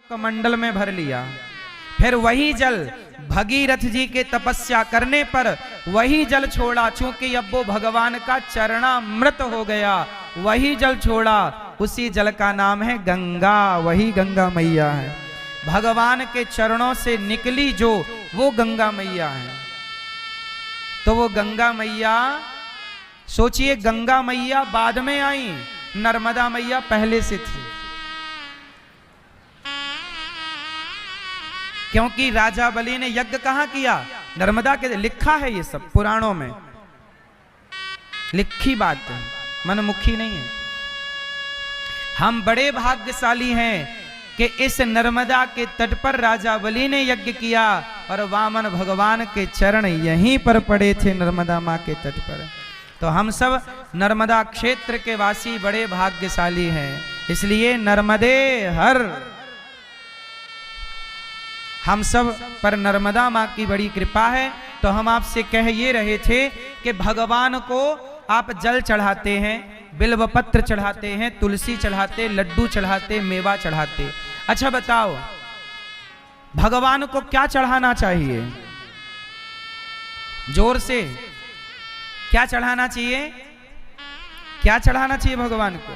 कमंडल में भर लिया। फिर वही जल भगीरथ जी के तपस्या करने पर वही जल छोड़ा, चूंकि अब वो भगवान का चरणामृत हो गया, वही जल छोड़ा। उसी जल का नाम है गंगा, वही गंगा मैया है। भगवान के चरणों से निकली जो, वो गंगा मैया है। तो वो गंगा मैया, सोचिए गंगा मैया बाद में आई, नर्मदा मैया पहले से थी। क्योंकि राजा बलि ने यज्ञ कहां किया? नर्मदा के। लिखा है ये सब पुराणों में, लिखी बात है, मनमुखी नहीं है। हम बड़े भाग्यशाली हैं कि इस नर्मदा के तट पर राजा बलि ने यज्ञ किया और वामन भगवान के चरण यहीं पर पड़े थे, नर्मदा माँ के तट पर। तो हम सब नर्मदा क्षेत्र के वासी बड़े भाग्यशाली हैं। इसलिए नर्मदे हर, हम सब पर नर्मदा माँ की बड़ी कृपा है। तो हम आपसे कह ये रहे थे कि भगवान को आप जल चढ़ाते हैं, बिल्वपत्र चढ़ाते हैं, तुलसी चढ़ाते, लड्डू चढ़ाते, मेवा चढ़ाते। अच्छा बताओ, भगवान को क्या चढ़ाना चाहिए? जोर से क्या चढ़ाना चाहिए? क्या चढ़ाना चाहिए भगवान को?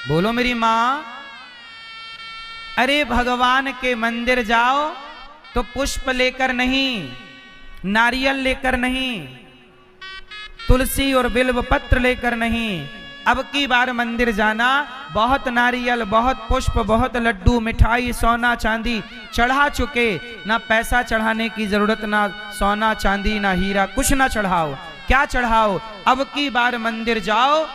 बोलो मेरी मां। अरे भगवान के मंदिर जाओ तो पुष्प लेकर नहीं, नारियल लेकर नहीं, तुलसी और बिल्व पत्र लेकर नहीं। अब की बार मंदिर जाना, बहुत नारियल, बहुत पुष्प, बहुत लड्डू, मिठाई, सोना चांदी चढ़ा चुके, ना पैसा चढ़ाने की जरूरत, ना सोना चांदी, ना हीरा, कुछ ना चढ़ाओ। क्या चढ़ाओ? अब की बार मंदिर जाओ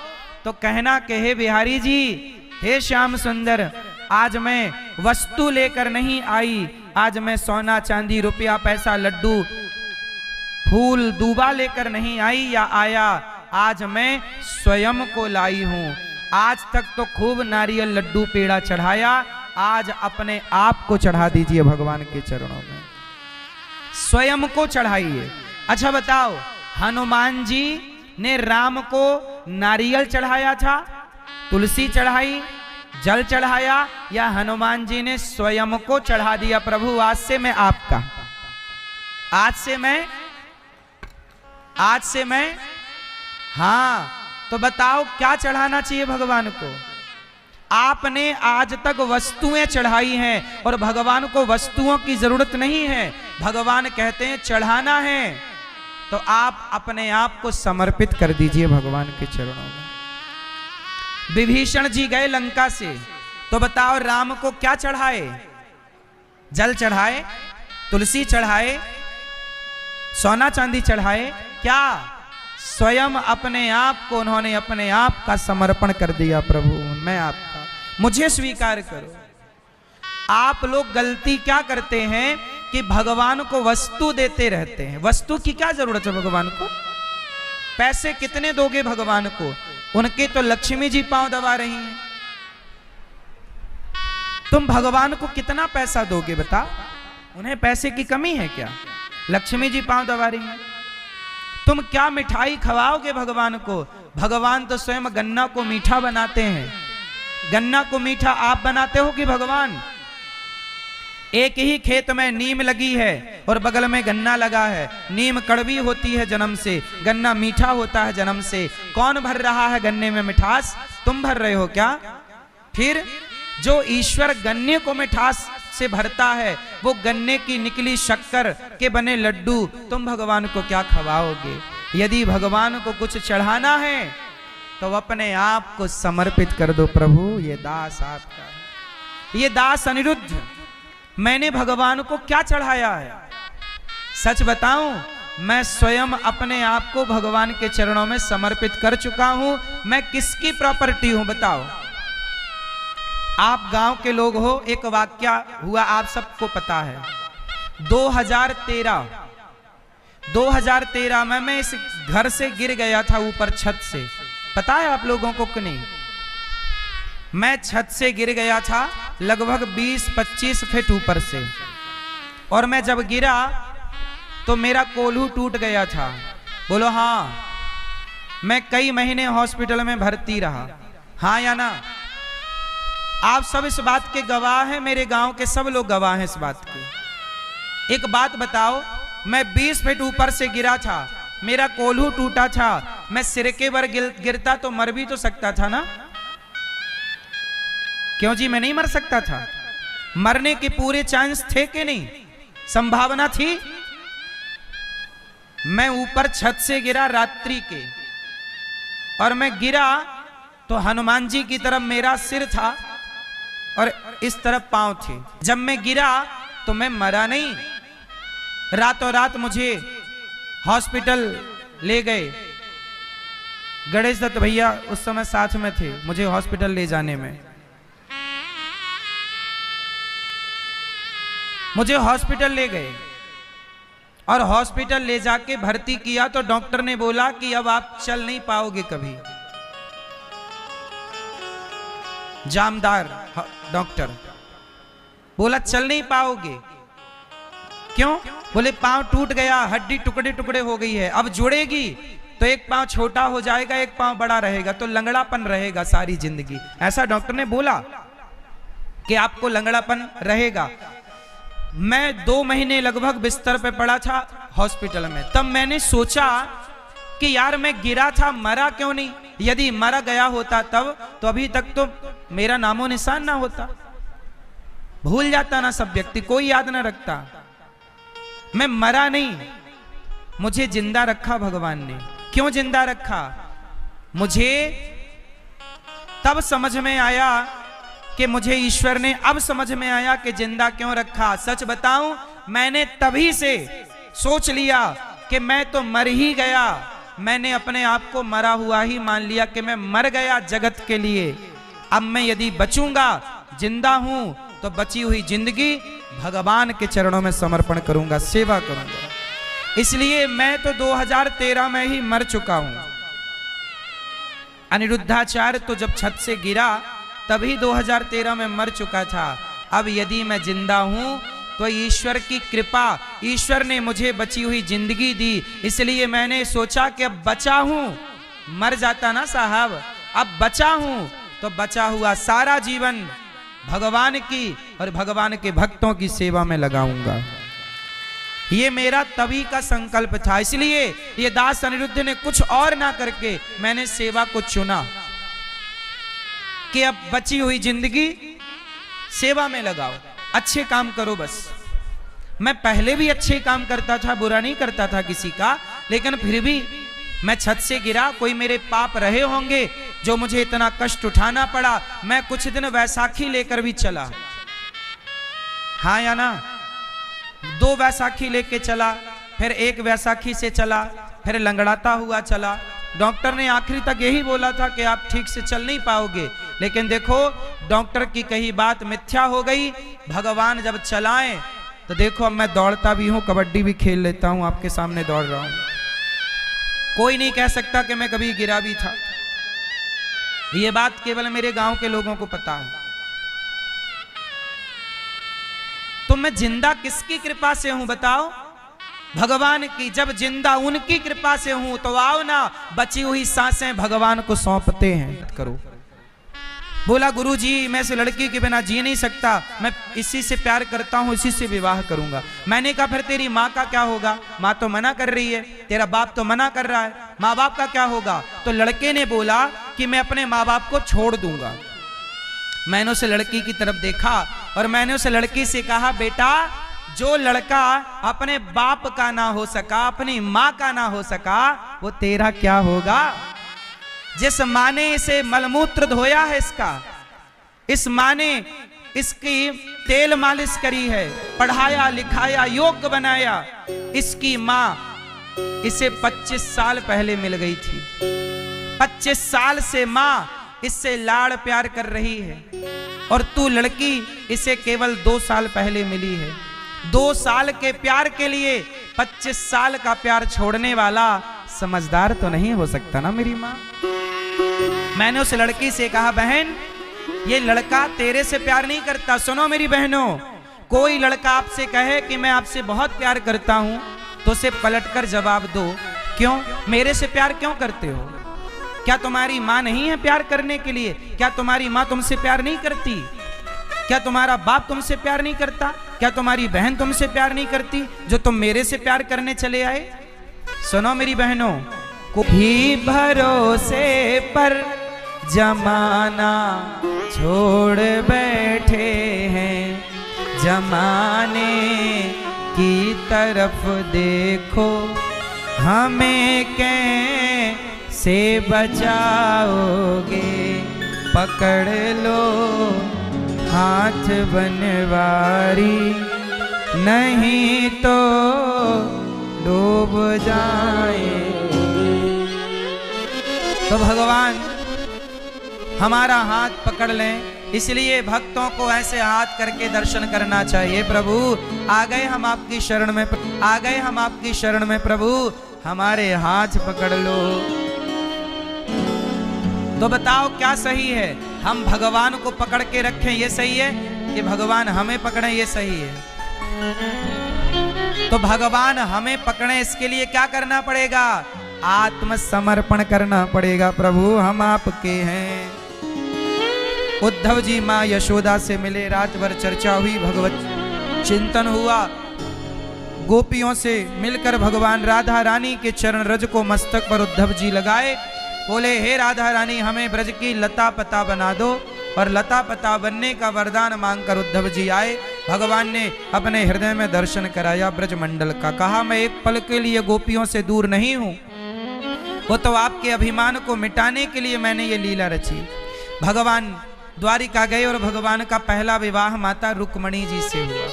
तो कहना कि हे बिहारी जी, हे श्याम सुंदर, आज मैं वस्तु लेकर नहीं आई, आज मैं सोना चांदी, रुपया पैसा, लड्डू, फूल, दूबा लेकर नहीं आई या आया, आज मैं स्वयं को लाई हूं। आज तक तो खूब नारियल, लड्डू, पेड़ा चढ़ाया, आज अपने आप को चढ़ा दीजिए भगवान के चरणों में, स्वयं को चढ़ाइए। अच्छा बताओ, हनुमान जी ने राम को नारियल चढ़ाया था, तुलसी चढ़ाई, जल चढ़ाया, या हनुमान जी ने स्वयं को चढ़ा दिया? प्रभु आज से मैं आपका, आज से मैं, हाँ। तो बताओ क्या चढ़ाना चाहिए भगवान को? आपने आज तक वस्तुएं चढ़ाई हैं और भगवान को वस्तुओं की जरूरत नहीं है। भगवान कहते हैं चढ़ाना है तो आप अपने आप को समर्पित कर दीजिए भगवान के चरणों में। विभीषण जी गए लंका से, तो बताओ राम को क्या चढ़ाए? जल चढ़ाए, तुलसी चढ़ाए, सोना चांदी चढ़ाए? क्या? स्वयं अपने आप को उन्होंने अपने आप का समर्पण कर दिया। प्रभु मैं आपका, मुझे स्वीकार करो। आप लोग गलती क्या करते हैं कि भगवान को वस्तु देते रहते हैं। वस्तु की क्या जरूरत है भगवान को? पैसे कितने दोगे भगवान को? उनके तो लक्ष्मी जी पांव दबा रही हैं, तुम भगवान को कितना पैसा दोगे बताओ? उन्हें पैसे की कमी है क्या? लक्ष्मी जी पांव दबा रही हैं। तुम क्या मिठाई खवाओगे भगवान को? भगवान तो स्वयं गन्ना को मीठा बनाते हैं। गन्ना को मीठा आप बनाते हो कि भगवान? एक ही खेत में नीम लगी है और बगल में गन्ना लगा है। नीम कड़वी होती है जन्म से, गन्ना मीठा होता है जन्म से। कौन भर रहा है गन्ने में मिठास? तुम भर रहे हो क्या? फिर जो ईश्वर गन्ने को मिठास से भरता है, वो गन्ने की निकली शक्कर के बने लड्डू तुम भगवान को क्या खवाओगे? यदि भगवान को कुछ चढ़ाना है तो अपने आप को समर्पित कर दो। प्रभु ये दास आपका है, ये दास अनिरुद्ध, मैंने भगवान को क्या चढ़ाया है? सच बताऊं, मैं स्वयं अपने आप को भगवान के चरणों में समर्पित कर चुका हूं। मैं किसकी प्रॉपर्टी हूं बताओ? आप गांव के लोग हो, एक वाक्या हुआ आप सबको पता है। 2013 में मैं इस घर से गिर गया था ऊपर छत से। पता है आप लोगों को कि नहीं? मैं छत से गिर गया था लगभग 20-25 फीट ऊपर से, और मैं जब गिरा तो मेरा कोल्हू टूट गया था। बोलो हाँ। मैं कई महीने हॉस्पिटल में भर्ती रहा, हाँ या ना? आप सब इस बात के गवाह हैं, मेरे गांव के सब लोग गवाह हैं इस बात के। एक बात बताओ, मैं 20 फीट ऊपर से गिरा था, मेरा कोल्हू टूटा था, मैं सिर के बर गिरता तो मर भी तो सकता था ना? क्यों जी, मैं नहीं मर सकता था? मरने के पूरे चांस थे कि नहीं? संभावना थी। मैं ऊपर छत से गिरा रात्रि के, और मैं गिरा तो हनुमान जी की तरफ मेरा सिर था और इस तरफ पांव थे। जब मैं गिरा तो मैं मरा नहीं, रातों रात मुझे हॉस्पिटल ले गए। गणेश दत्त भैया उस समय साथ में थे मुझे हॉस्पिटल ले जाने में। मुझे हॉस्पिटल ले गए और हॉस्पिटल ले जाके भर्ती किया तो डॉक्टर ने बोला कि अब आप चल नहीं पाओगे कभी। जामदार डॉक्टर बोला चल नहीं पाओगे। क्यों? बोले पांव टूट गया, हड्डी टुकड़े टुकड़े हो गई है, अब जुड़ेगी तो एक पांव छोटा हो जाएगा, एक पांव बड़ा रहेगा, तो लंगड़ापन रहेगा सारी जिंदगी। ऐसा डॉक्टर ने बोला कि आपको लंगड़ापन रहेगा। मैं 2 महीने लगभग बिस्तर पे पड़ा था हॉस्पिटल में। तब मैंने सोचा कि यार मैं गिरा था, मरा क्यों नहीं? यदि मरा गया होता तब तो अभी तक तो मेरा नामो निशान ना होता। भूल जाता ना सब व्यक्ति, कोई याद ना रखता। मैं मरा नहीं, मुझे जिंदा रखा भगवान ने। क्यों जिंदा रखा? मुझे तब समझ में आया कि मुझे ईश्वर ने, अब समझ में आया कि जिंदा क्यों रखा। सच बताऊं, मैंने तभी से सोच लिया कि मैं तो मर ही गया। मैंने अपने आप को मरा हुआ ही मान लिया कि मैं मर गया जगत के लिए। अब मैं यदि बचूंगा, जिंदा हूं, तो बची हुई जिंदगी भगवान के चरणों में समर्पण करूंगा, सेवा करूंगा। इसलिए मैं तो 2013 में ही मर चुका हूं। अनिरुद्धाचार्य तो जब छत से गिरा तभी 2013 में मर चुका था। अब यदि मैं जिंदा हूं तो ईश्वर की कृपा, ईश्वर ने मुझे बची हुई जिंदगी दी, इसलिए मैंने सोचा कि अब बचा हूं, मर जाता ना साहब, अब बचा हूं तो बचा हुआ सारा जीवन भगवान की और भगवान के भक्तों की सेवा में लगाऊंगा। ये मेरा तभी का संकल्प था। इसलिए ये दास अनिरुद्ध ने कुछ और ना करके मैंने सेवा को चुना कि अब बची हुई जिंदगी सेवा में लगाओ, अच्छे काम करो बस। मैं पहले भी अच्छे काम करता था, बुरा नहीं करता था किसी का, लेकिन फिर भी मैं छत से गिरा, कोई मेरे पाप रहे होंगे जो मुझे इतना कष्ट उठाना पड़ा। मैं कुछ दिन वैसाखी लेकर भी चला, हाँ या ना? 2 वैसाखी लेके चला, फिर 1 वैसाखी से चला, फिर लंगड़ाता हुआ चला। डॉक्टर ने आखिरी तक यही बोला था कि आप ठीक से चल नहीं पाओगे, लेकिन देखो डॉक्टर की कही बात मिथ्या हो गई। भगवान जब चलाएं तो देखो अब मैं दौड़ता भी हूं, कबड्डी भी खेल लेता हूं, आपके सामने दौड़ रहा हूं। कोई नहीं कह सकता कि मैं कभी गिरा भी था। ये बात केवल मेरे गांव के लोगों को पता है। तो मैं जिंदा किसकी कृपा से हूं बताओ? भगवान की। जब जिंदा उनकी कृपा से हूं तो आओ ना, बची हुई सांसें भगवान को सौंपते हैं। करो। बोला गुरुजी मैं इस लड़की के बिना जी नहीं सकता, मैं इसी से प्यार करता हूं, इसी से विवाह करूंगा। मैंने कहा फिर तेरी माँ का क्या होगा? माँ तो मना कर रही है, तेरा बाप तो मना कर रहा है, माँ बाप का क्या होगा? तो लड़के ने बोला कि मैं अपने माँ बाप को छोड़ दूंगा। मैंने उसे लड़की की तरफ देखा और मैंने उस लड़की से कहा बेटा, जो लड़का अपने बाप का ना हो सका, अपनी माँ का ना हो सका, वो तेरा क्या होगा? जिस माँ ने इसे मलमूत्र धोया है, इस माँ ने इसकी तेल मालिश करी है, पढ़ाया लिखाया, योग्य बनाया, इसकी माँ इसे 25 साल पहले मिल गई थी। 25 साल से माँ इससे लाड़ प्यार कर रही है और तू लड़की इसे केवल 2 साल पहले मिली है। 2 साल के प्यार के लिए 25 साल का प्यार छोड़ने वाला समझदार तो नहीं हो सकता ना मेरी माँ। मैंने उस लड़की से कहा बहन ये लड़का तेरे से प्यार नहीं करता। सुनो मेरी बहनों, कोई लड़का आपसे कहे कि मैं आपसे बहुत प्यार करता हूं तो उसे पलटकर जवाब दो, क्यों? मेरे से प्यार क्यों करते हो? क्या तुम्हारी माँ नहीं है प्यार करने के लिए? क्या तुम्हारी माँ तुमसे प्यार नहीं करती? क्या तुम्हारा बाप तुमसे प्यार नहीं करता? क्या तुम्हारी बहन तुमसे प्यार नहीं करती जो तुम मेरे से प्यार करने चले आए? सुनो मेरी बहनों, कोई भरोसे पर जमाना छोड़ बैठे हैं, जमाने की तरफ देखो, हमें कैसे बचाओगे? पकड़ लो हाथ बनवारी, नहीं तो डूब जाए। तो भगवान हमारा हाथ पकड़ लें, इसलिए भक्तों को ऐसे हाथ करके दर्शन करना चाहिए। प्रभु आ गए हम आपकी शरण में, आ गए हम आपकी शरण में, प्रभु हमारे हाथ पकड़ लो। तो बताओ क्या सही है? हम भगवान को पकड़ के रखें ये सही है कि भगवान हमें पकड़े ये सही है? तो भगवान हमें पकड़े इसके लिए क्या करना पड़ेगा? आत्मसमर्पण करना पड़ेगा। प्रभु हम आपके हैं। उद्धव जी माँ यशोदा से मिले, रात भर चर्चा हुई, भगवत चिंतन हुआ। गोपियों से मिलकर भगवान राधा रानी के चरण रज को मस्तक पर उद्धव जी लगाए, बोले हे राधा रानी हमें ब्रज की लता पता बना दो। और लता पता बनने का वरदान मांगकर उद्धव जी आए। भगवान ने अपने हृदय में दर्शन कराया ब्रज मंडल का। कहा मैं एक पल के लिए गोपियों से दूर नहीं हूं, वो तो आपके अभिमान को मिटाने के लिए मैंने ये लीला रची। भगवान द्वारिका गए और भगवान का पहला विवाह माता रुक्मणी जी से हुआ।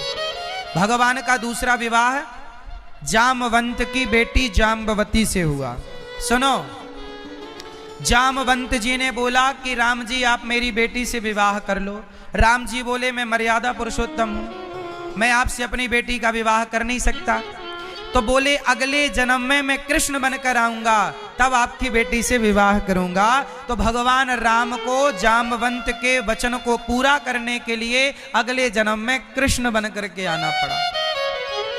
भगवान का दूसरा विवाह जामवंत की बेटी जाम्बवती से हुआ। सुनो, जामवंत जी ने बोला कि राम जी आप मेरी बेटी से विवाह कर लो। राम जी बोले मैं मर्यादा पुरुषोत्तम हूं, मैं आपसे अपनी बेटी का विवाह कर नहीं सकता। तो बोले अगले जन्म में मैं कृष्ण बनकर आऊंगा, तब आपकी बेटी से विवाह करूंगा। तो भगवान राम को जामवंत के वचन को पूरा करने के लिए अगले जन्म में कृष्ण बनकर के आना पड़ा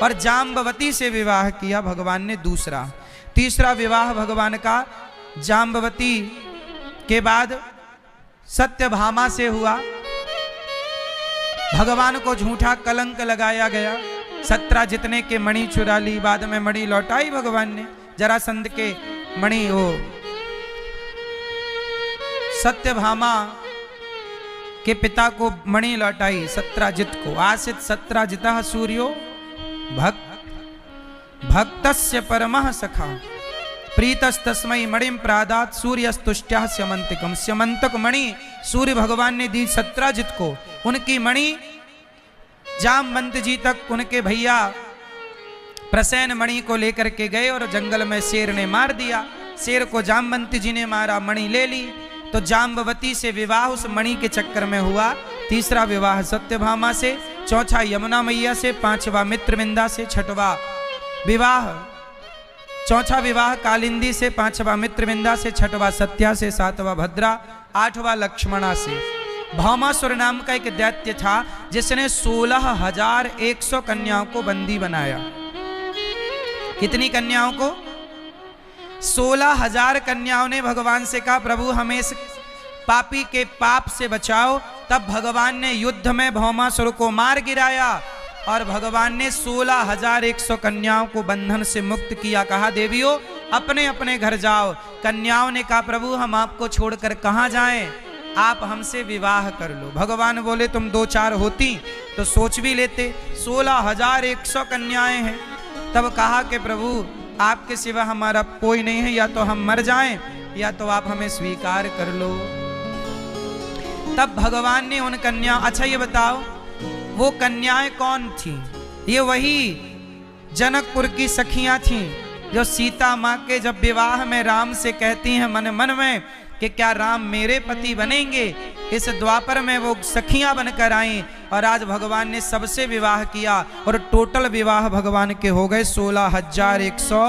और जाम्बवती से विवाह किया भगवान ने दूसरा। तीसरा विवाह भगवान का जाम्बवती के बाद सत्यभामा से हुआ। भगवान को झूठा कलंक लगाया गया। 17 जितने के मणि चुरा ली, बाद में मणि लौटाई भगवान ने। जरासंध के मणि हो सत्यभामा के पिता को मणि लौटाई, 17 जित को। आसित 17 जिता सूर्यो भक्तस्य परमः सखा प्रीतस्तस्मै मणिम प्रादात सूर्यस्तुष्ट्या स्यमंतिकम। स्यमंतक मणि सूर्य भगवान ने दी 17 जित को। उनकी मणि जामवंत जी तक उनके भैया प्रसेन मणि को लेकर के गए और जंगल में शेर ने मार दिया। शेर को जामवंत जी ने मारा, मणि ले ली। तो जाम्बवती से विवाह उस मणि के चक्कर में हुआ। तीसरा विवाह सत्यभामा से, चौथा यमुना मैया से, पांचवा मित्रविंदा से, छठवा विवाह चौथा विवाह कालिंदी से, पांचवा मित्रविंदा से, छठवा सत्या से, सातवां भद्रा, आठवां लक्ष्मणा से। भौमासुर नाम का एक दैत्य था जिसने 16,100 कन्याओं को बंदी बनाया। कितनी कन्याओं को? 16,000 कन्याओं ने भगवान से कहा प्रभु हमें इस पापी के पाप से बचाओ। तब भगवान ने युद्ध में भौमासुर को मार गिराया और भगवान ने 16,100 कन्याओं को बंधन से मुक्त किया। कहा देवियों अपने अपने घर जाओ। कन्याओं ने कहा प्रभु हम आपको छोड़कर कहां जाएं, आप हमसे विवाह कर लो। भगवान बोले तुम 2-4 होती तो सोच भी लेते, 16,100 कन्याएं हैं। तब कहा कि प्रभु आपके सिवा हमारा कोई नहीं है, या तो हम मर जाएं या तो आप हमें स्वीकार कर लो। तब भगवान ने उन कन्या, अच्छा ये बताओ वो कन्याएं कौन थी? ये वही जनकपुर की सखियां थीं जो सीता माँ के जब विवाह में राम से कहती हैं मन मन में कि क्या राम मेरे पति बनेंगे। इस द्वापर में वो सखियां बनकर आई और आज भगवान ने सबसे विवाह किया और टोटल विवाह भगवान के हो गए 16,100।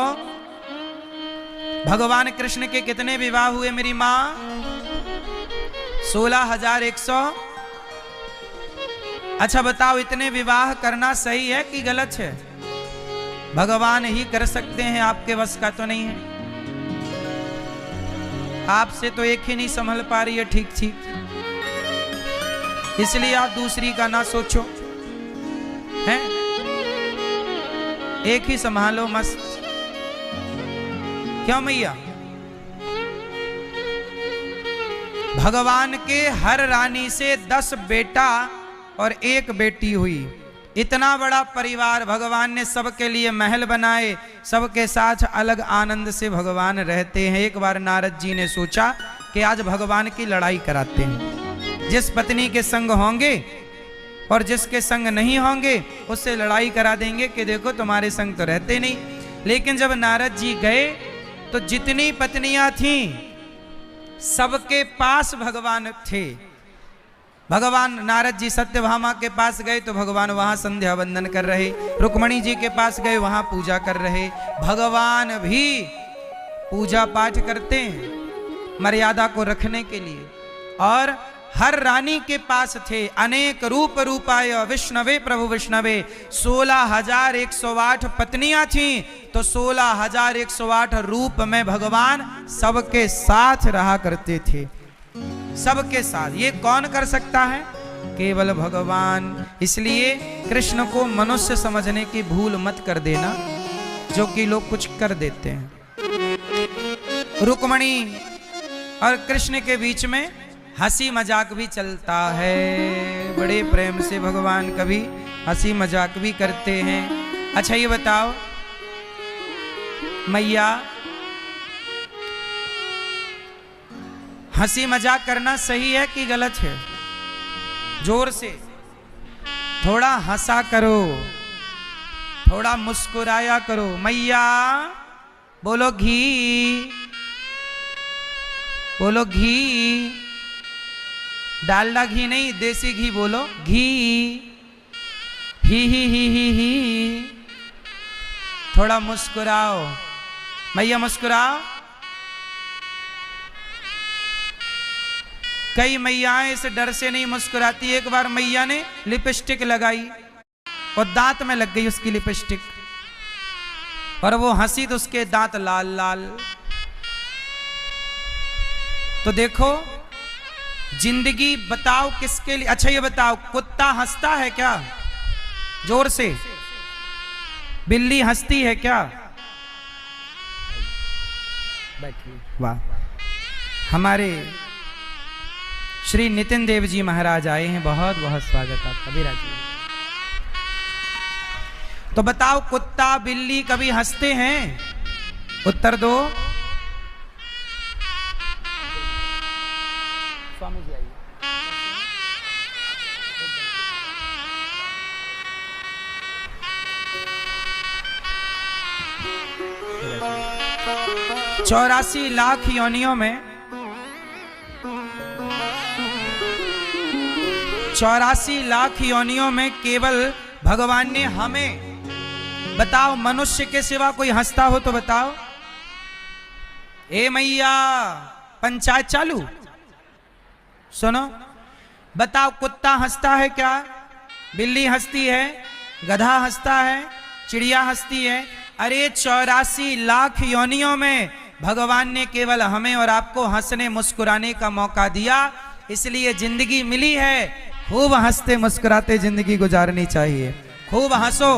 भगवान कृष्ण के कितने विवाह हुए मेरी माँ? 16,100। अच्छा बताओ इतने विवाह करना सही है कि गलत है? भगवान ही कर सकते हैं, आपके वश का तो नहीं है। आपसे तो एक ही नहीं संभल पा रही है ठीक ठीक, इसलिए आप दूसरी का ना सोचो, हैं? एक ही संभालो मस्त। क्यों मैया? भगवान के हर रानी से 10 बेटा और 1 बेटी हुई। इतना बड़ा परिवार भगवान ने सबके लिए महल बनाए, सबके साथ अलग आनंद से भगवान रहते हैं। एक बार नारद जी ने सोचा कि आज भगवान की लड़ाई कराते हैं, जिस पत्नी के संग होंगे और जिसके संग नहीं होंगे उससे लड़ाई करा देंगे कि देखो तुम्हारे संग तो रहते नहीं। लेकिन जब नारद जी गए तो जितनी पत्नियां थीं सबके पास भगवान थे। भगवान नारद जी सत्यभामा के पास गए तो भगवान वहां संध्या वंदन कर रहे, रुक्मणी जी के पास गए वहां पूजा कर रहे। भगवान भी पूजा पाठ करते हैं मर्यादा को रखने के लिए, और हर रानी के पास थे। अनेक रूप रूपाय विष्णवे प्रभु विष्णवे। 16,108 पत्नियां थीं तो 16,108 रूप में भगवान सबके साथ रहा करते थे, सबके साथ। ये कौन कर सकता है? केवल भगवान। इसलिए कृष्ण को मनुष्य समझने की भूल मत कर देना, जो कि लोग कुछ कर देते हैं। रुक्मणी और कृष्ण के बीच में हंसी मजाक भी चलता है, बड़े प्रेम से भगवान कभी हंसी मजाक भी करते हैं। अच्छा ये बताओ मैया, हंसी मजाक करना सही है कि गलत है? जोर से थोड़ा हंसा करो, थोड़ा मुस्कुराया करो। मैया बोलो घी, बोलो घी। डालडा घी नहीं, देसी घी बोलो, घी। ही। थोड़ा मुस्कुराओ मैया, मुस्कुराओ। कई मैयाएं इस डर से नहीं मुस्कुराती। एक बार मैया ने लिपस्टिक लगाई और दांत में लग गई उसकी लिपस्टिक, और वो हंसी तो उसके दांत लाल लाल। तो देखो जिंदगी बताओ किसके लिए? अच्छा ये बताओ, कुत्ता हंसता है क्या? जोर से। बिल्ली हंसती है क्या? बैठिए। वाह, हमारे श्री नितिन देव जी महाराज आए हैं, बहुत बहुत स्वागत आपका विराजी। तो बताओ कुत्ता बिल्ली कभी हंसते हैं? उत्तर दो। स्वामी जी आइए। चौरासी लाख योनियों में 84 लाख योनियों में केवल भगवान ने हमें, बताओ मनुष्य के सिवा कोई हंसता हो तो बताओ। ए मैया पंचायत चालू, सुनो, बताओ कुत्ता हंसता है क्या? बिल्ली हंसती है, गधा हंसता है, चिड़िया हंसती है। अरे 84 लाख योनियों में भगवान ने केवल हमें और आपको हंसने मुस्कुराने का मौका दिया। इसलिए जिंदगी मिली है, खूब हंसते मुस्कुराते जिंदगी गुजारनी चाहिए। खूब हंसो,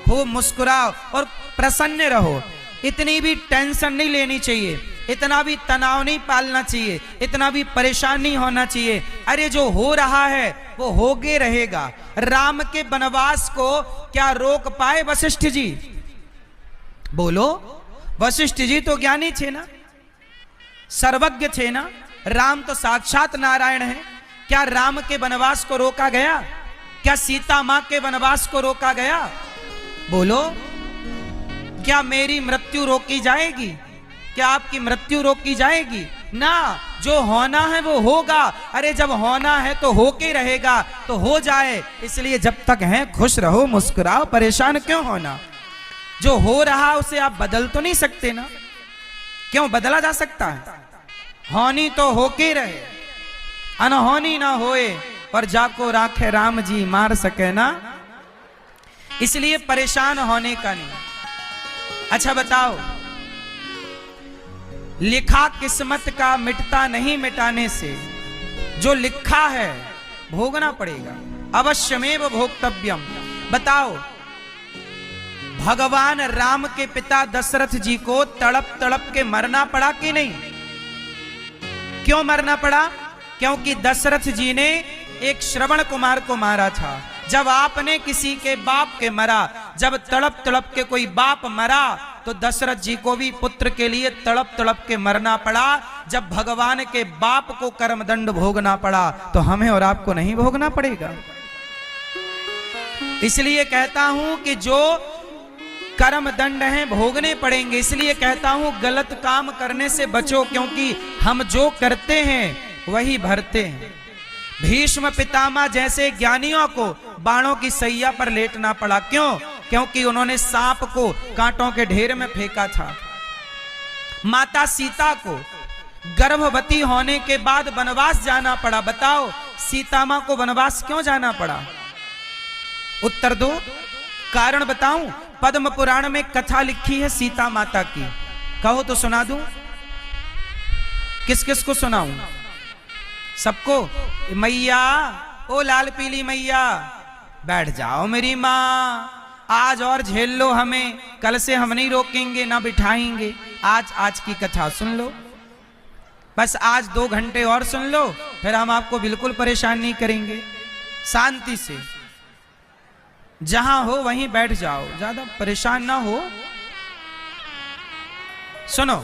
खूब मुस्कुराओ और प्रसन्न रहो। इतनी भी टेंशन नहीं लेनी चाहिए, इतना भी तनाव नहीं पालना चाहिए, इतना भी परेशान नहीं होना चाहिए। अरे जो हो रहा है वो होगे रहेगा। राम के वनवास को क्या रोक पाए वशिष्ठ जी? बोलो, वशिष्ठ जी तो ज्ञानी थे ना, सर्वज्ञ थे ना। राम तो साक्षात नारायण है। क्या राम के वनवास को रोका गया? क्या सीता मां के वनवास को रोका गया? बोलो, क्या मेरी मृत्यु रोकी जाएगी? क्या आपकी मृत्यु रोकी जाएगी? ना, जो होना है वो होगा। अरे जब होना है तो होके रहेगा, तो हो जाए। इसलिए जब तक है खुश रहो, मुस्कुराओ, परेशान क्यों होना? जो हो रहा उसे आप बदल तो नहीं सकते ना? क्यों बदला जा सकता है? होनी तो होके रहे, अनहोनी ना होए, और जाको राखे राम जी मार सके ना। इसलिए परेशान होने का नहीं। अच्छा बताओ, लिखा किस्मत का मिटता नहीं मिटाने से, जो लिखा है भोगना पड़ेगा, अवश्यमेव भोक्तव्यम। बताओ, भगवान राम के पिता दशरथ जी को तड़प तड़प के मरना पड़ा कि नहीं? क्यों मरना पड़ा? क्योंकि दशरथ जी ने एक श्रवण कुमार को मारा था। जब आपने किसी के बाप के मरा, जब तड़प तड़प के कोई बाप मरा, तो दशरथ जी को भी पुत्र के लिए तड़प तड़प के मरना पड़ा। जब भगवान के बाप को कर्मदंड भोगना पड़ा, तो हमें और आपको नहीं भोगना पड़ेगा? इसलिए कहता हूं कि जो कर्म दंड हैं भोगने पड़ेंगे। इसलिए कहता हूं गलत काम करने से बचो, क्योंकि हम जो करते हैं वही भरते हैं। भीष्म पितामह जैसे ज्ञानियों को बाणों की सैया पर लेटना पड़ा। क्यों? क्योंकि उन्होंने सांप को कांटों के ढेर में फेंका था। माता सीता को गर्भवती होने के बाद वनवास जाना पड़ा। बताओ, सीता मां को वनवास क्यों जाना पड़ा? उत्तर दो, कारण बताऊं? पद्म पुराण में कथा लिखी है सीता माता की, कहो तो सुना दूं? किस किस को सुनाऊं? सबको? मैया, ओ लाल पीली मैया, बैठ जाओ मेरी माँ, आज और झेल लो हमें, कल से हम नहीं रोकेंगे ना बिठाएंगे, आज की कथा सुन लो, बस आज 2 घंटे और सुन लो, फिर हम आपको बिल्कुल परेशान नहीं करेंगे। शांति से जहां हो वहीं बैठ जाओ, ज्यादा परेशान ना हो। सुनो,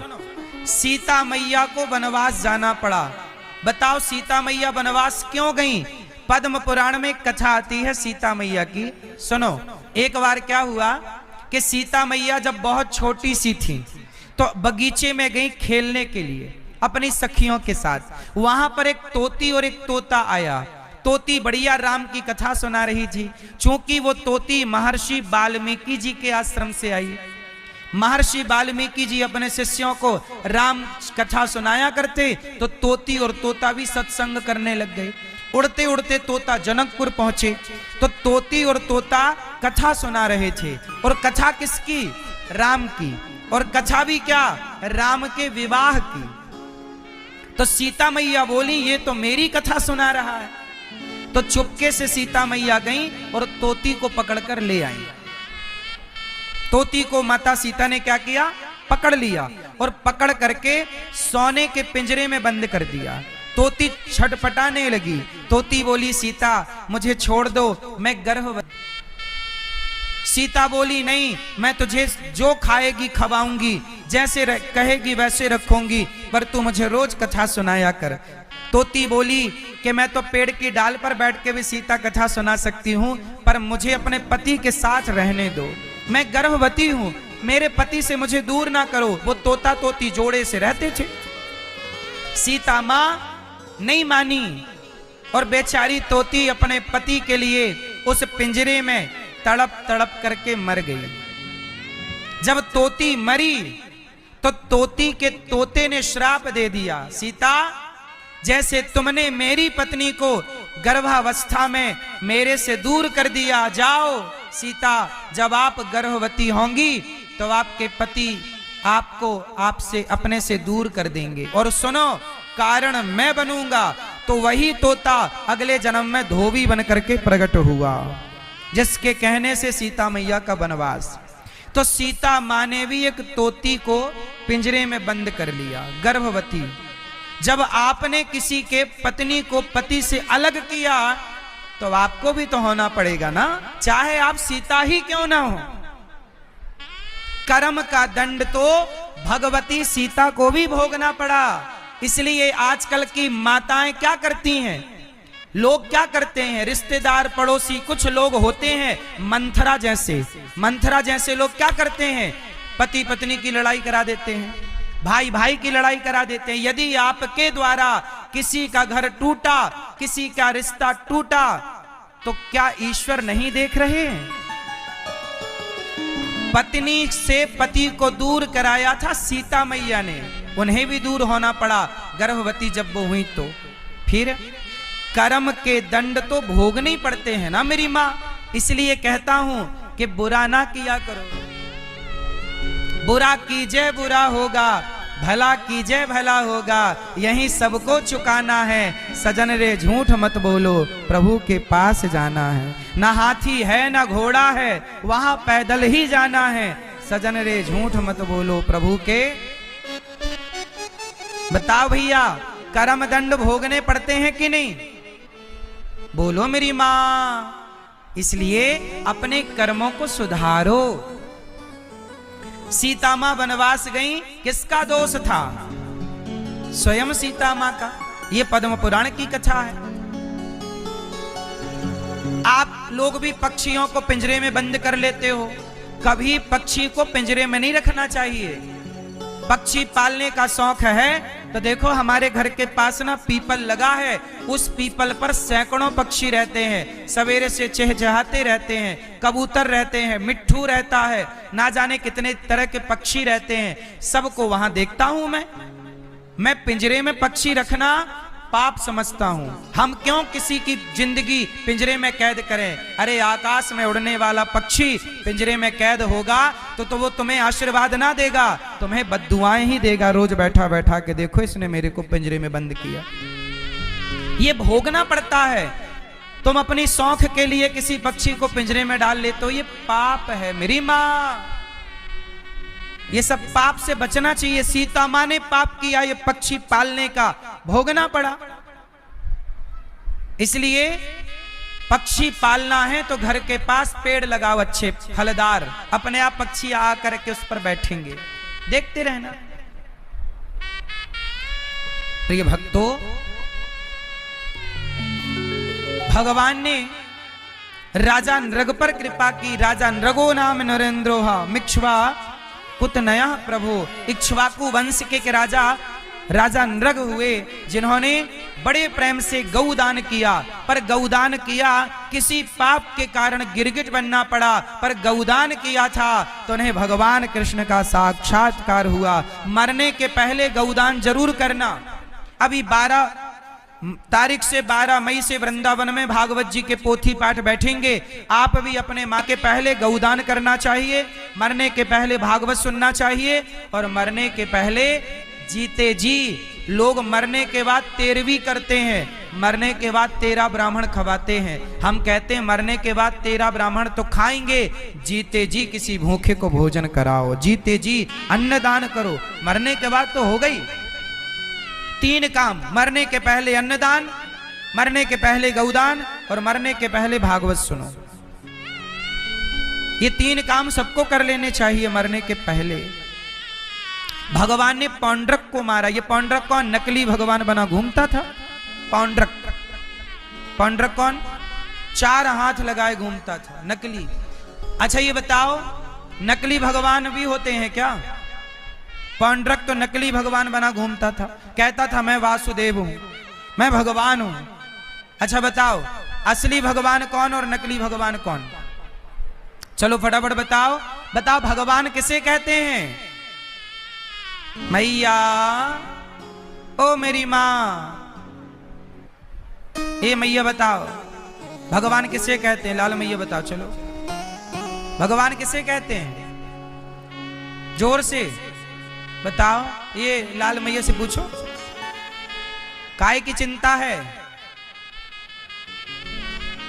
सीता मैया को वनवास जाना पड़ा। बताओ, सीता मैया वनवास क्यों गई? पद्म पुराण में कथा आती है सीता मैया की। सुनो, एक बार क्या हुआ कि सीता मैया जब बहुत छोटी सी थी तो बगीचे में गई खेलने के लिए अपनी सखियों के साथ। वहां पर एक तोती और एक तोता आया। तोती बढ़िया राम की कथा सुना रही थी। चूंकि वो तोती महर्षि वाल्मीकि जी के आश्रम से आई। महर्षि वाल्मीकि जी अपने शिष्यों को राम कथा सुनाया करते, तो तोती और तोता भी सत्संग करने लग गए। उड़ते उड़ते तोता जनकपुर पहुंचे, तो तोती और तोता कथा सुना रहे थे। और कथा किसकी? राम की। और कथा भी क्या? राम के विवाह की। तो सीता मैया बोली, ये तो मेरी कथा सुना रहा है। तो चुपके से सीता मैया गई और तोती को पकड़कर ले आई। तोती को माता सीता ने क्या किया? पकड़ लिया और पकड़ करके सोने के पिंजरे में बंद कर दिया। तोती छटपटाने लगी। तोती बोली, सीता मुझे छोड़ दो, मैं गर्भवती। सीता बोली, नहीं, मैं तुझे जो खाएगी खवाऊंगी, जैसे कहेगी वैसे रखूंगी, पर तू मुझे रोज कथा सुनाया कर। तोती बोली कि मैं तो पेड़ की डाल पर बैठ के भी सीता कथा सुना सकती हूँ, पर मुझे अपने पति के साथ रहने दो, मैं गर्भवती हूं, मेरे पति से मुझे दूर ना करो। वो तोता तोती जोड़े से रहते थे। सीता मां नहीं मानी और बेचारी तोती अपने पति के लिए उस पिंजरे में तड़प तड़प करके मर गई। जब तोती मरी तो तोती के तोते ने श्राप दे दिया, सीता जैसे तुमने मेरी पत्नी को गर्भावस्था में मेरे से दूर कर दिया, जाओ सीता, जब आप गर्भवती होंगी तो आपके पति आपको आपसे अपने से दूर कर देंगे। और सुनो, कारण मैं बनूंगा। तो वही तोता अगले जन्म में धोबी बन करके प्रकट हुआ, जिसके कहने से सीता मैया का वनवास। तो सीता मां ने भी एक तोती को पिंजरे में बंद कर लिया, गर्भवती। जब आपने किसी के पत्नी को पति से अलग किया तो आपको भी तो होना पड़ेगा ना, चाहे आप सीता ही क्यों ना हो। कर्म का दंड तो भगवती सीता को भी भोगना पड़ा। इसलिए आजकल की माताएं क्या करती हैं, लोग क्या करते हैं, रिश्तेदार पड़ोसी कुछ लोग होते हैं मंथरा जैसे लोग क्या करते हैं, पति पत्नी की लड़ाई करा देते हैं, भाई भाई की लड़ाई करा देते हैं। यदि आपके द्वारा किसी का घर टूटा, किसी का रिश्ता टूटा, तो क्या ईश्वर नहीं देख रहे हैं? पत्नी से पति को दूर कराया था सीता मैया ने, उन्हें भी दूर होना पड़ा गर्भवती जब वो हुई। तो फिर कर्म के दंड तो भोगने ही पड़ते हैं ना मेरी माँ। इसलिए कहता हूं कि बुरा ना किया करो, बुरा कीजिए बुरा होगा, भला कीजिए भला होगा, यही सबको चुकाना है। सजन रे झूठ मत बोलो, प्रभु के पास जाना है। ना हाथी है ना घोड़ा है, वहां पैदल ही जाना है। सजन रे झूठ मत बोलो, प्रभु के। बताओ भैया, कर्म दंड भोगने पड़ते हैं कि नहीं? बोलो मेरी मां। इसलिए अपने कर्मों को सुधारो। सीता मां वनवास गई, किसका दोष था? स्वयं सीता मां का। यह पद्म पुराण की कथा है। आप लोग भी पक्षियों को पिंजरे में बंद कर लेते हो। कभी पक्षी को पिंजरे में नहीं रखना चाहिए। पक्षी पालने का शौक है तो देखो, हमारे घर के पास ना पीपल लगा है। उस पीपल पर सैकड़ों पक्षी रहते हैं, सवेरे से चहचहाते रहते हैं। कबूतर रहते हैं, मिट्ठू रहता है, ना जाने कितने तरह के पक्षी रहते हैं। सबको वहां देखता हूं मैं पिंजरे में पक्षी रखना पाप समझता हूं। हम क्यों किसी की जिंदगी पिंजरे में कैद करें? अरे आकाश में उड़ने वाला पक्षी पिंजरे में कैद होगा तो वो तुम्हें आशीर्वाद ना देगा, तुम्हें बद्दुआएं ही देगा। रोज बैठा बैठा के देखो, इसने मेरे को पिंजरे में बंद किया। ये भोगना पड़ता है। तुम अपनी शौक के लिए किसी पक्षी को पिंजरे में डाल लेते हो, ये पाप है मेरी माँ। ये सब पाप से बचना चाहिए। सीता मां ने पाप किया, ये पक्षी पालने का भोगना पड़ा। इसलिए पक्षी पालना है तो घर के पास पेड़ लगाओ अच्छे फलदार। अपने आप पक्षी आकर के उस पर बैठेंगे, देखते रहना। प्रिय भक्तों, भगवान ने राजा नृग पर कृपा की। राजा नृगो नाम नरेंद्रोहा मिक्ष्वा कुतनया प्रभु। इक्ष्वाकु वंश के राजा नृग हुए, जिन्होंने बड़े प्रेम से गौदान किया। पर गौदान किया किसी पाप के कारण गिरगिट बनना पड़ा, पर गौदान किया था तो उन्हें भगवान कृष्ण का साक्षात्कार हुआ। मरने के पहले गौदान जरूर करना। अभी 12 तारीख से 12 मई से वृंदावन में भागवत जी के पोथी पाठ बैठेंगे। आप भी अपने मां के पहले गौदान करना चाहिए, मरने के पहले भागवत सुनना चाहिए। और मरने के पहले जीते जी लोग मरने के बाद 13वीं करते हैं। मरने के बाद 13 ब्राह्मण खवाते हैं। हम कहते हैं मरने के बाद 13 ब्राह्मण तो खाएंगे, जीते जी किसी भूखे को भोजन कराओ, जीते जी अन्नदान करो। मरने के बाद तो हो गई 3 काम। मरने के पहले अन्नदान, मरने के पहले गौदान और मरने के पहले भागवत सुनो। ये 3 काम सबको कर लेने चाहिए मरने के पहले। भगवान ने पौंड्रक को मारा। ये पौंड्रक कौन? नकली भगवान बना घूमता था। पौंड्रक कौन? 4 हाथ लगाए घूमता था, नकली। अच्छा ये बताओ, नकली भगवान भी होते हैं क्या? पौंड्रक तो नकली भगवान बना घूमता था, कहता था मैं वासुदेव हूं, मैं भगवान हूं। अच्छा बताओ, असली भगवान कौन और नकली भगवान कौन? चलो फटाफट बताओ। बताओ भगवान किसे कहते हैं? मैया, ओ मेरी मां, ये मैया बताओ भगवान किसे कहते हैं? लाल मैया बताओ। चलो भगवान किसे कहते हैं? जोर से बताओ। ये लाल मैया से पूछो, काय की चिंता है?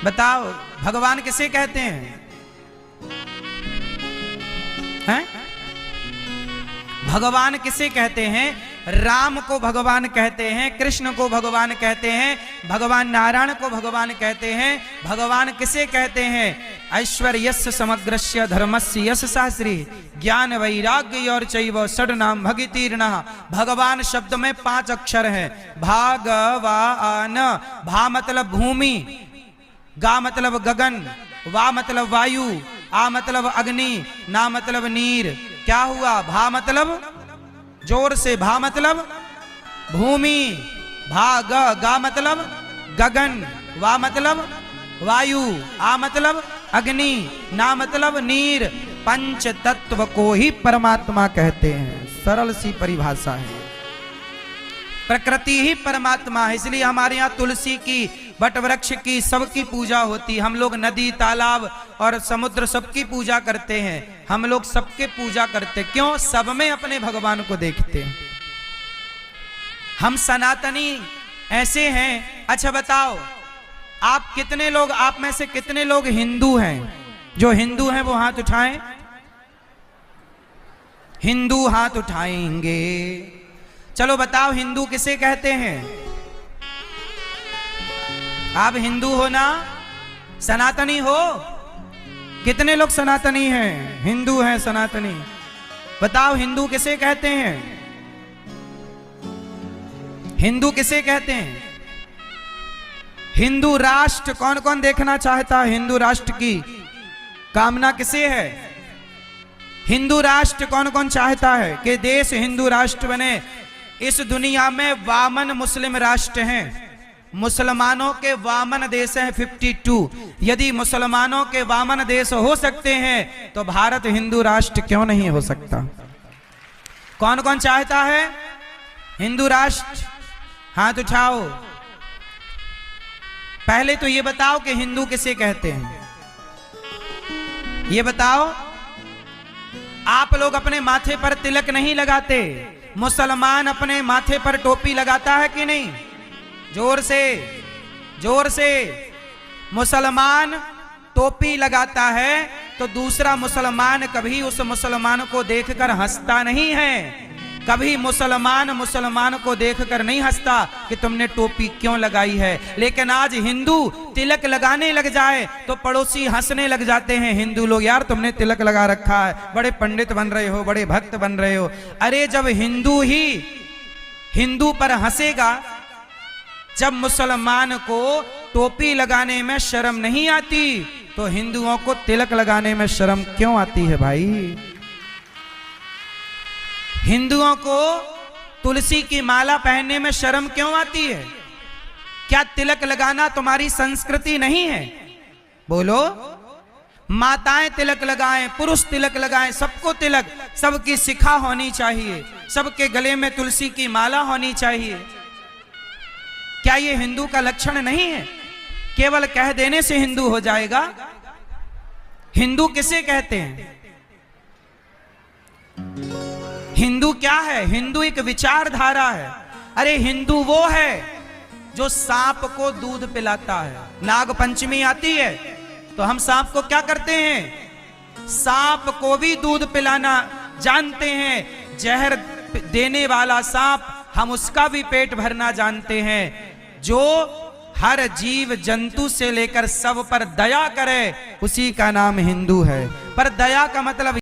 बताओ भगवान किसे कहते हैं? हैं? भगवान किसे कहते हैं? राम को भगवान कहते हैं, कृष्ण को भगवान कहते हैं, भगवान नारायण को भगवान कहते हैं। भगवान किसे कहते हैं? ऐश्वर्यस्य समग्रस्य धर्मस्य यश शास्त्री ज्ञान वैराग्य और चैव षड नाम भगितीर्ण। भगवान शब्द में 5 अक्षर हैं। भागवान। भा मतलब भूमि, गा मतलब गगन, वा मतलब वायु, आ मतलब अग्नि, ना मतलब नीर। क्या हुआ? भा मतलब, जोर से, भा मतलब भूमि, भाग, गा मतलब गगन, वा मतलब वायु, आ मतलब अग्नि, ना मतलब नीर। 5 तत्व को ही परमात्मा कहते हैं। सरल सी परिभाषा है। प्रकृति ही परमात्मा है। इसलिए हमारे यहाँ तुलसी की, वट वृक्ष की, सबकी पूजा होती। हम लोग नदी, तालाब और समुद्र सबकी पूजा करते हैं। हम लोग सबके पूजा करते। क्यों? सब में अपने भगवान को देखते हैं। हम सनातनी ऐसे हैं। अच्छा बताओ, आप कितने लोग, आप में से कितने लोग हिंदू हैं? जो हिंदू हैं वो हाथ उठाएं। हिंदू हाथ उठाएंगे। चलो बताओ, हिंदू किसे कहते हैं? आप हिंदू हो ना? सनातनी हो? कितने लोग सनातनी हैं? हिंदू हैं, सनातनी। बताओ हिंदू किसे कहते हैं? हिंदू किसे कहते हैं? हिंदू राष्ट्र कौन कौन देखना चाहता है? हिंदू राष्ट्र की कामना किसे है? हिंदू राष्ट्र कौन कौन चाहता है कि देश हिंदू राष्ट्र बने? इस दुनिया में वामन मुस्लिम राष्ट्र हैं। मुसलमानों के वामन देश हैं 52। यदि मुसलमानों के वामन देश हो सकते हैं तो भारत हिंदू राष्ट्र क्यों नहीं हो सकता? कौन कौन चाहता है हिंदू राष्ट्र? हाथ उठाओ। पहले तो ये बताओ कि हिंदू किसे कहते हैं? ये बताओ। आप लोग अपने माथे पर तिलक नहीं लगाते। मुसलमान अपने माथे पर टोपी लगाता है कि नहीं? जोर से, जोर से। मुसलमान टोपी लगाता है तो दूसरा मुसलमान कभी उस मुसलमान को देखकर हंसता नहीं है। कभी मुसलमान मुसलमान को देखकर नहीं हंसता कि तुमने टोपी क्यों लगाई है। लेकिन आज हिंदू तिलक लगाने लग जाए तो पड़ोसी हंसने लग जाते हैं हिंदू लोग, यार तुमने तिलक लगा रखा है, बड़े पंडित बन रहे हो, बड़े भक्त बन रहे हो। अरे जब हिंदू ही हिंदू पर हंसेगा, जब मुसलमान को टोपी लगाने में शर्म नहीं आती तो हिंदुओं को तिलक लगाने में शर्म क्यों आती है भाई? हिंदुओं को तुलसी की माला पहनने में शर्म क्यों आती है? क्या तिलक लगाना तुम्हारी संस्कृति नहीं है? बोलो। माताएं तिलक लगाएं, पुरुष तिलक लगाएं, सबको तिलक, सबकी शिखा होनी चाहिए, सबके गले में तुलसी की माला होनी चाहिए। क्या ये हिंदू का लक्षण नहीं है? केवल कह देने से हिंदू हो जाएगा? हिंदू किसे कहते हैं? हिंदू क्या है? हिंदू एक विचारधारा है। अरे हिंदू वो है जो सांप को दूध पिलाता है। नाग पंचमी आती है तो हम सांप को क्या करते हैं? सांप को भी दूध पिलाना जानते हैं। जहर देने वाला सांप, हम उसका भी पेट भरना जानते हैं। जो हर जीव जंतु से लेकर सब पर दया करे, उसी का नाम हिंदू है। पर दया का मतलब